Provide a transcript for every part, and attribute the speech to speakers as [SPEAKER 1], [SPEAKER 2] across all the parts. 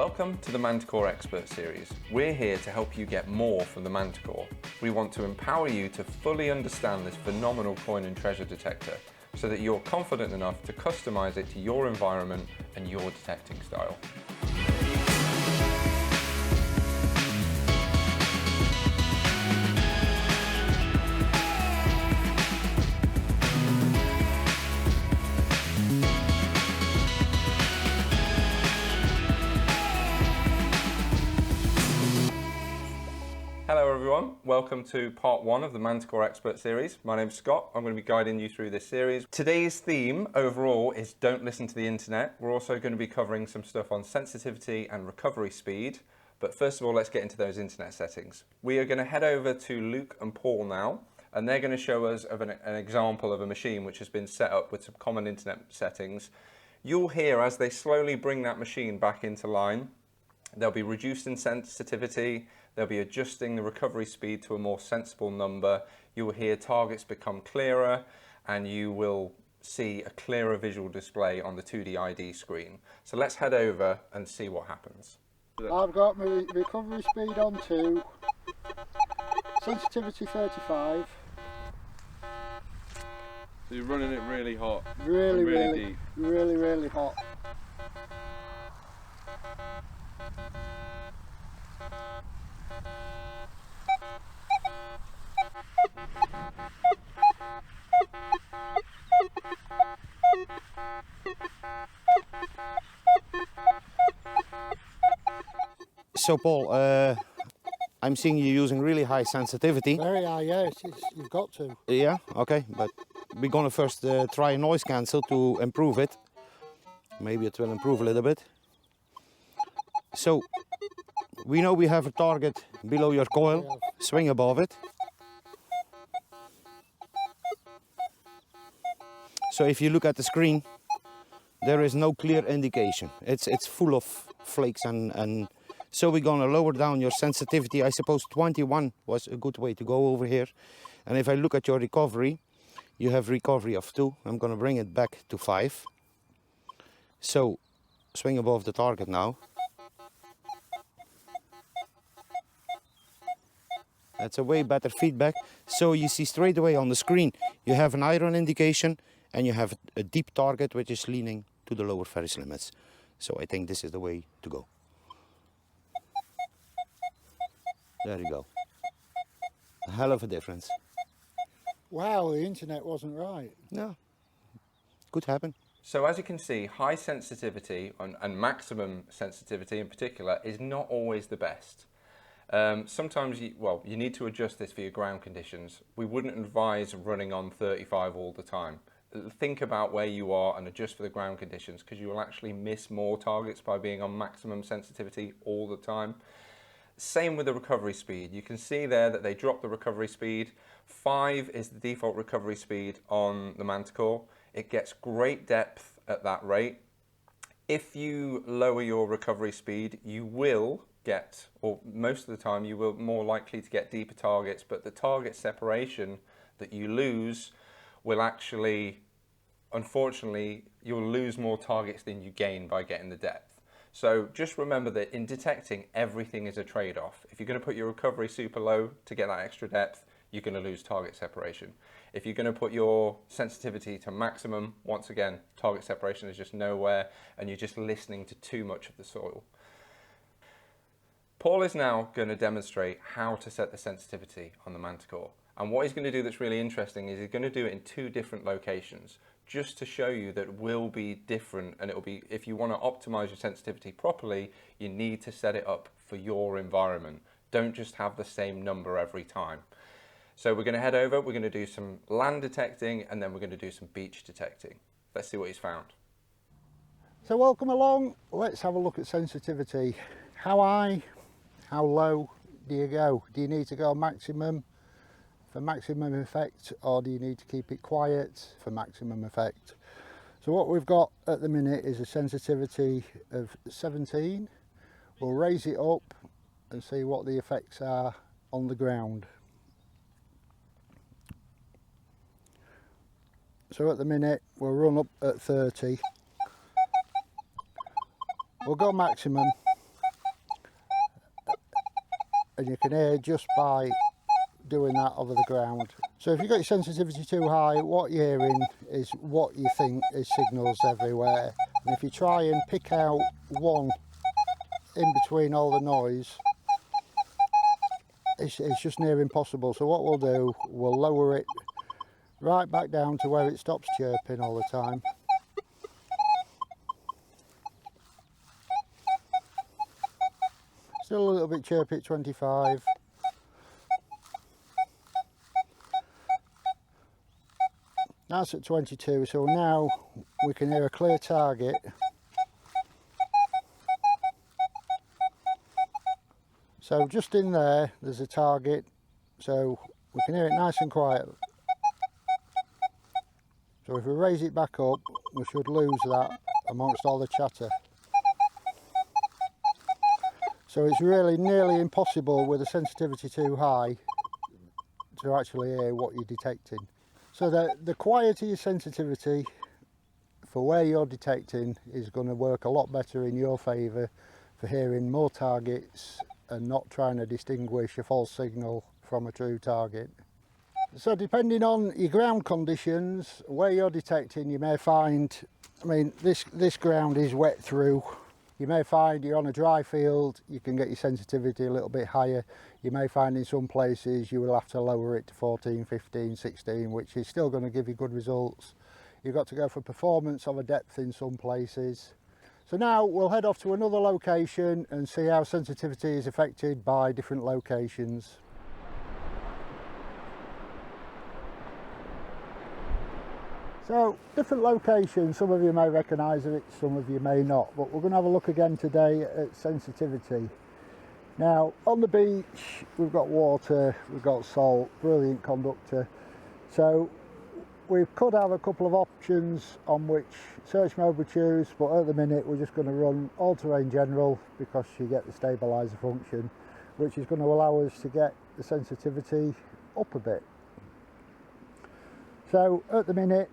[SPEAKER 1] Welcome to the Manticore Expert Series. We're here to help you get more from the Manticore. We want to empower you to fully understand this phenomenal coin and treasure detector so that you're confident enough to customize it to your environment and your detecting style. Hello everyone, welcome to part one of the Manticore Expert Series. My name's Scott, I'm going to be guiding you through this series. Today's theme overall is don't listen to the internet. We're also going to be covering some stuff on sensitivity and recovery speed. But first of all, let's get into those internet settings. We are going to head over to Luke and Paul now, and they're going to show us an example of a machine which has been set up with some common internet settings. You'll hear as they slowly bring that machine back into line, they'll be reducing sensitivity, they'll be adjusting the recovery speed to a more sensible number, you will hear targets become clearer, and you will see a clearer visual display on the 2D ID screen. So let's head over and see what happens.
[SPEAKER 2] I've got my recovery speed on 2, sensitivity 35.
[SPEAKER 3] So you're running it really hot,
[SPEAKER 2] Really
[SPEAKER 3] deep.
[SPEAKER 2] Really hot.
[SPEAKER 4] So Paul, I'm seeing you using really high sensitivity.
[SPEAKER 2] Very high, yes, you've got to.
[SPEAKER 4] Yeah, okay, but we're gonna first try a noise cancel to improve it. Maybe it will improve a little bit. So, we know we have a target below your coil, swing above it. So if you look at the screen, there is no clear indication. It's full of flakes and so we're gonna lower down your sensitivity. I suppose 21 was a good way to go over here. And if I look at your recovery, you have recovery of 2. I'm gonna bring it back to 5. So swing above the target now. That's a way better feedback. So you see straight away on the screen, you have an iron indication and you have a deep target which is leaning to the lower Ferris limits. So I think this is the way to go. There you go. A hell of a difference.
[SPEAKER 2] Wow, the internet wasn't right.
[SPEAKER 4] No, could happen.
[SPEAKER 1] So as you can see, high sensitivity and maximum sensitivity in particular is not always the best. Sometimes you need to adjust this for your ground conditions. We wouldn't advise running on 35 all the time. Think about where you are and adjust for the ground conditions, because you will actually miss more targets by being on maximum sensitivity all the time. Same with the recovery speed. You can see there that they dropped the recovery speed. 5 is the default recovery speed on the Manticore. It gets great depth at that rate. If you lower your recovery speed, you will get, or most of the time, you will more likely to get deeper targets, but the target separation that you lose will actually, unfortunately, you'll lose more targets than you gain by getting the depth. So just remember that in detecting, everything is a trade-off. If you're going to put your recovery super low to get that extra depth, you're going to lose target separation. If you're going to put your sensitivity to maximum, once again, target separation is just nowhere and you're just listening to too much of the soil. Paul is now going to demonstrate how to set the sensitivity on the Manticore. And what he's going to do that's really interesting is he's going to do it in 2 different locations, just to show you that it will be different, and it will be, if you want to optimize your sensitivity properly, you need to set it up for your environment. Don't just have the same number every time. So we're going to head over, we're going to do some land detecting, and then we're going to do some beach detecting. Let's see what he's found.
[SPEAKER 2] So welcome along, let's have a look at sensitivity. How high, how low do you go? Do you need to go maximum for maximum effect, or do you need to keep it quiet for maximum effect? So what we've got at the minute is a sensitivity of 17. We'll raise it up and see what the effects are on the ground. So at the minute we'll run up at 30. We'll go maximum and you can hear just by doing that over the ground. So if you've got your sensitivity too high, what you're hearing is what you think is signals everywhere. And if you try and pick out one in between all the noise, it's just near impossible. So what we'll do, we'll lower it right back down to where it stops chirping all the time. Still a little bit chirpy at 25. That's at 22, so now we can hear a clear target. So just in there, there's a target, so we can hear it nice and quiet. So if we raise it back up, we should lose that amongst all the chatter. So it's really nearly impossible with the sensitivity too high to actually hear what you're detecting. So the quieter your sensitivity for where you're detecting is going to work a lot better in your favour for hearing more targets and not trying to distinguish a false signal from a true target. So depending on your ground conditions, where you're detecting, you may find, I mean, this ground is wet through. You may find you're on a dry field, you can get your sensitivity a little bit higher. You may find in some places you will have to lower it to 14, 15, 16, which is still going to give you good results. You've got to go for performance of a depth in some places. So now we'll head off to another location and see how sensitivity is affected by different locations. So different locations, some of you may recognise it, some of you may not, but we're going to have a look again today at sensitivity. Now on the beach we've got water, we've got salt, brilliant conductor. So we could have a couple of options on which search mode we choose, but at the minute we're just going to run all terrain general because you get the stabiliser function, which is going to allow us to get the sensitivity up a bit. So at the minute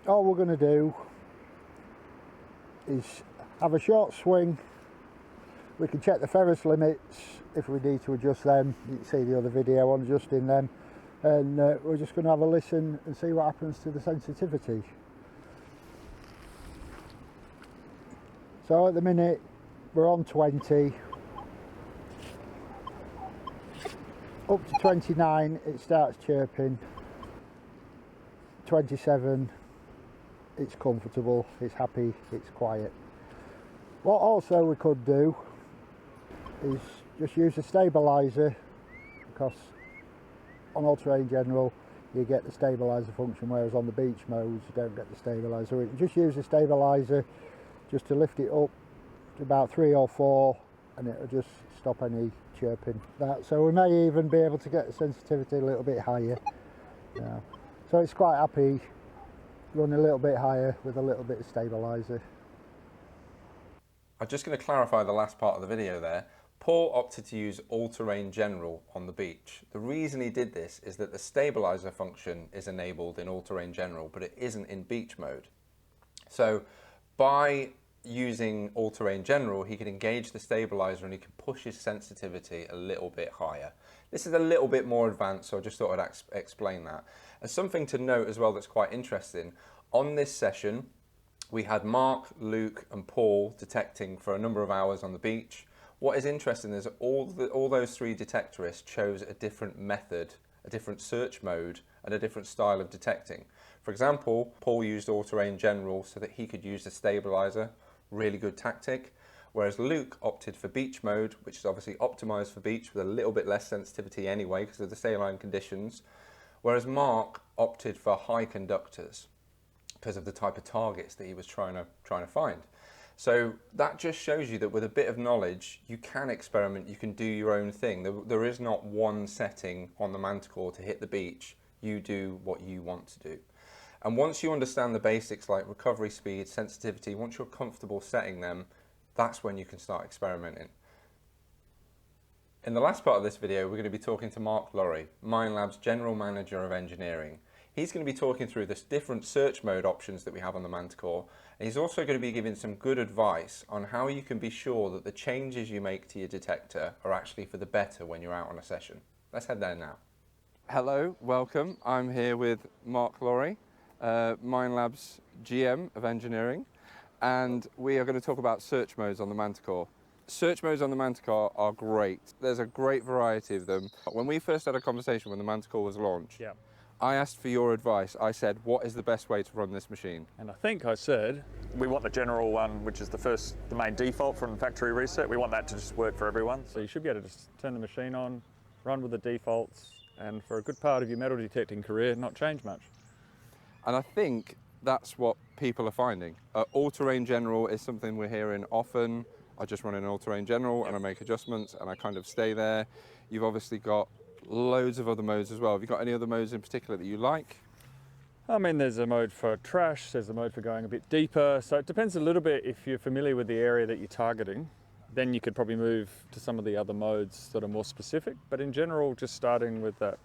[SPEAKER 2] all we're going to do is have a short swing. We can check the ferrous limits if we need to adjust them. You can see the other video on adjusting them, and we're just going to have a listen and see what happens to the sensitivity. So at the minute we're on 20, up to 29 it starts chirping, 27 it's comfortable, it's happy, it's quiet. What also we could do is just use a stabiliser, because on all terrain general you get the stabiliser function, whereas on the beach modes you don't get the stabiliser. We can just use a stabiliser just to lift it up to about 3 or 4 and it'll just stop any chirping. So we may even be able to get the sensitivity a little bit higher. So it's quite happy run a little bit higher with a little bit of stabiliser.
[SPEAKER 1] I'm just going to clarify the last part of the video there. Paul opted to use all-terrain general on the beach. The reason he did this is that the stabiliser function is enabled in all-terrain general, but it isn't in beach mode. So by using all-terrain general, he can engage the stabiliser and he can push his sensitivity a little bit higher. This is a little bit more advanced, so I just thought I'd explain that. And something to note as well that's quite interesting, on this session we had Mark, Luke and Paul detecting for a number of hours on the beach. What is interesting is all those 3 detectorists chose a different method, a different search mode and a different style of detecting. For example, Paul used all-terrain general so that he could use the stabiliser, really good tactic, whereas Luke opted for beach mode, which is obviously optimised for beach with a little bit less sensitivity anyway because of the saline conditions, whereas Mark opted for high conductors because of the type of targets that he was trying to find. So that just shows you that with a bit of knowledge you can experiment, you can do your own thing. There is not one setting on the Manticore to hit the beach. You do what you want to do. And once you understand the basics like recovery speed, sensitivity, once you're comfortable setting them, that's when you can start experimenting. In the last part of this video, we're going to be talking to Mark Lorry, Minelab's General Manager of Engineering. He's going to be talking through the different search mode options that we have on the Manticore, and he's also going to be giving some good advice on how you can be sure that the changes you make to your detector are actually for the better when you're out on a session. Let's head there now. Hello, welcome. I'm here with Mark Lorry, Minelab's GM of engineering, and we are going to talk about search modes on the Manticore. Search modes on the Manticore are great. There's a great variety of them. When we first had a conversation when the Manticore was launched, I asked for your advice. I said, what is the best way to run this machine?
[SPEAKER 5] And I think I said,
[SPEAKER 6] We want the general one, which is the main default from factory reset. We want that to just work for everyone.
[SPEAKER 5] so you should be able to just turn the machine on, run with the defaults, and for a good part of your metal detecting career, not change much.
[SPEAKER 1] And I think that's what people are finding. All-terrain general is something we're hearing often. I just run an all-terrain general and I make adjustments and I kind of stay there. You've obviously got loads of other modes as well. Have you got any other modes in particular that you like?
[SPEAKER 5] I mean, there's a mode for trash, there's a mode for going a bit deeper, so it depends a little bit if you're familiar with the area that you're targeting. Then you could probably move to some of the other modes that are more specific, but in general, just starting with that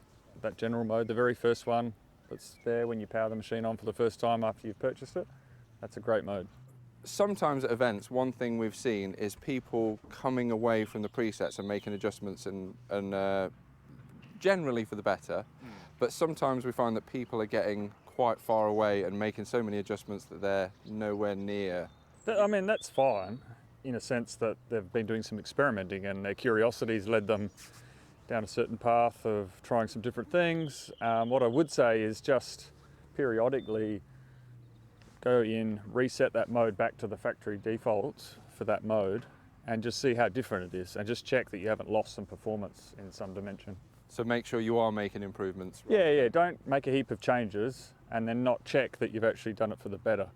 [SPEAKER 5] general mode, the very first one that's there when you power the machine on for the first time after you've purchased it, that's a great mode.
[SPEAKER 1] Sometimes at events, one thing we've seen is people coming away from the presets and making adjustments and generally for the better, but sometimes we find that people are getting quite far away and making so many adjustments that they're nowhere near.
[SPEAKER 5] I mean, that's fine in a sense that they've been doing some experimenting and their curiosity's led them down a certain path of trying some different things. What I would say is just periodically go in, reset that mode back to the factory defaults for that mode and just see how different it is and just check that you haven't lost some performance in some dimension.
[SPEAKER 1] So make sure you are making improvements.
[SPEAKER 5] Yeah, don't make a heap of changes and then not check that you've actually done it for the better.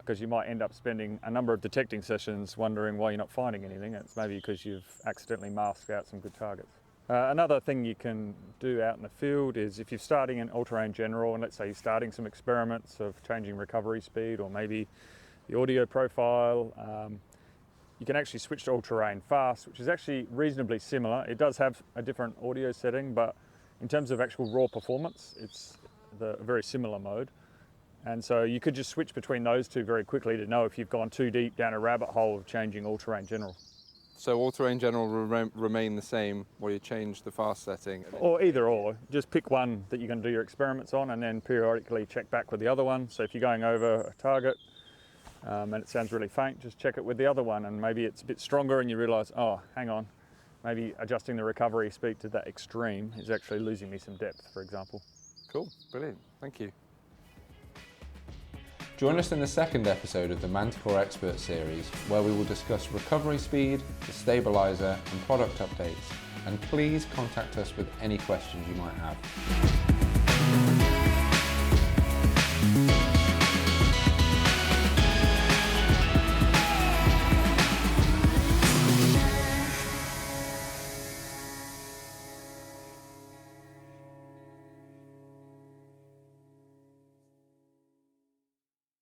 [SPEAKER 5] Because you might end up spending a number of detecting sessions wondering why you're not finding anything. It's maybe because you've accidentally masked out some good targets. Another thing you can do out in the field is if you're starting in all-terrain general and let's say you're starting some experiments of changing recovery speed or maybe the audio profile, you can actually switch to all-terrain fast, which is actually reasonably similar. It does have a different audio setting, but in terms of actual raw performance, it's a very similar mode. And so you could just switch between those two very quickly to know if you've gone too deep down a rabbit hole of changing all-terrain general.
[SPEAKER 1] So all-terrain general remain the same while you change the fast setting?
[SPEAKER 5] Or either or, just pick one that you're going to do your experiments on and then periodically check back with the other one. So if you're going over a target and it sounds really faint, just check it with the other one and maybe it's a bit stronger and you realise, oh, hang on, maybe adjusting the recovery speed to that extreme is actually losing me some depth, for example.
[SPEAKER 1] Cool, brilliant, thank you. Join us in the second episode of the Manticore Expert Series, where we will discuss recovery speed, the stabilizer and product updates. And please contact us with any questions you might have.